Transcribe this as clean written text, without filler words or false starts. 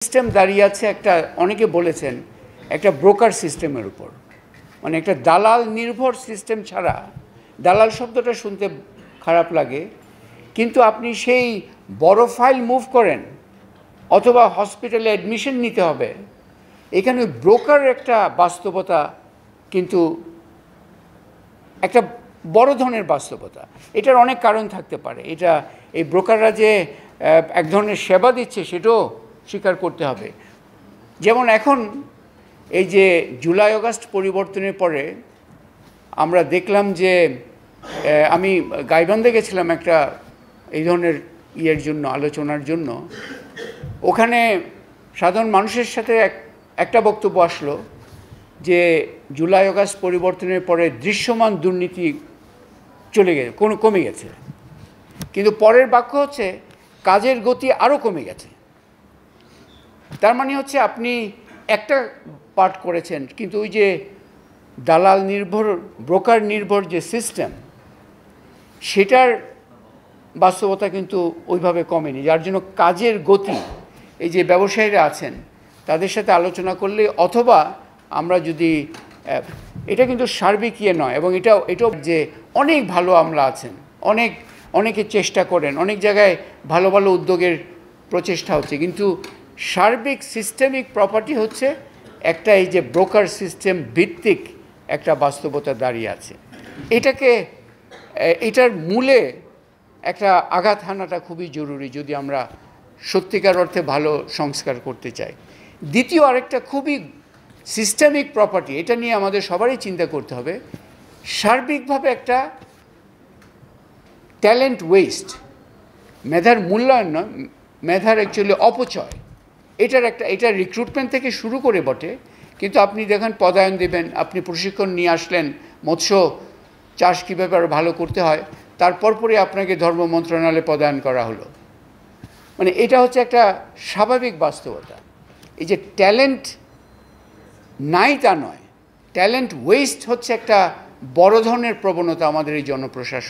System দাঁড়িয়ে আছে একটা, অনেকে বলেছেন একটা ব্রোকার সিস্টেমের উপর, মানে একটা দালাল নির্ভর সিস্টেম ছাড়া। দালাল শব্দটা শুনতে খারাপ লাগে, কিন্তু আপনি সেই বড় ফাইল মুভ করেন অথবা হসপিটালে অ্যাডমিশন নিতে হবে, এখানে ব্রোকার একটা বাস্তবতা, কিন্তু একটা বড় ধরনের বাস্তবতা। এটার অনেক কারণ থাকতে পারে। এটা এই ব্রোকাররা যে এক ধরনের সেবা দিচ্ছে সেটাও স্বীকার করতে হবে। যেমন এখন এই যে জুলাই আগস্ট পরিবর্তনের পরে আমরা দেখলাম যে আমি গাইবান্ধে গেছিলাম একটা এই ধরনের ইয়ের জন্য, আলোচনার জন্য। ওখানে সাধারণ মানুষের সাথে একটা বক্তব্য আসলো যে জুলাই আগস্ট পরিবর্তনের পরে দৃশ্যমান দুর্নীতি কমে গেছে, কিন্তু পরের বাক্য হচ্ছে কাজের গতি আরও কমে গেছে। তার মানে হচ্ছে আপনি একটা পার্ট করেছেন, কিন্তু ওই যে দালাল নির্ভর, ব্রোকার নির্ভর যে সিস্টেম, সেটার বাস্তবতা কিন্তু ওইভাবে কমেনি, যার জন্য কাজের গতি, এই যে ব্যবসায়ীরা আছেন তাদের সাথে আলোচনা করলে, অথবা আমরা যদি এটা কিন্তু সার্বিক ইয়ে নয়, এবং এটাও যে অনেক ভালো আমলা আছেন, অনেকে চেষ্টা করেন, অনেক জায়গায় ভালো ভালো উদ্যোগের প্রচেষ্টা হচ্ছে, কিন্তু সার্বিক সিস্টেমিক প্রপার্টি হচ্ছে একটা এই যে ব্রোকার সিস্টেম ভিত্তিক একটা বাস্তবতা দাঁড়িয়ে আছে। এটার মূলে একটা আঘাত হানাটা খুবই জরুরি যদি আমরা সত্যিকার অর্থে ভালো সংস্কার করতে চাই। দ্বিতীয় আরেকটা খুবই সিস্টেমিক প্রপার্টি, এটা নিয়ে আমাদের সবারই চিন্তা করতে হবে। সার্বিকভাবে একটা ট্যালেন্ট ওয়েস্ট, মেধার মূল্যায়ন নয়, মেধার অ্যাকচুয়ালি অপচয়। এটা রিক্রুটমেন্ট থেকে শুরু করে বটে, কিন্তু আপনি দেখেন পদায়ন দেবেন, আপনি প্রশিক্ষণ নিয়ে আসলেন মৎস্য চাষ কীভাবে আরও ভালো করতে হয়, তারপর পরে আপনাকে ধর্ম মন্ত্রণালয়ে পদায়ন করা হলো। মানে এটা হচ্ছে একটা স্বাভাবিক বাস্তবতা। এই যে ট্যালেন্ট নাই তা নয়, ট্যালেন্ট ওয়েস্ট হচ্ছে একটা বড় ধরনের প্রবণতা আমাদের এই জনপ্রশাসন।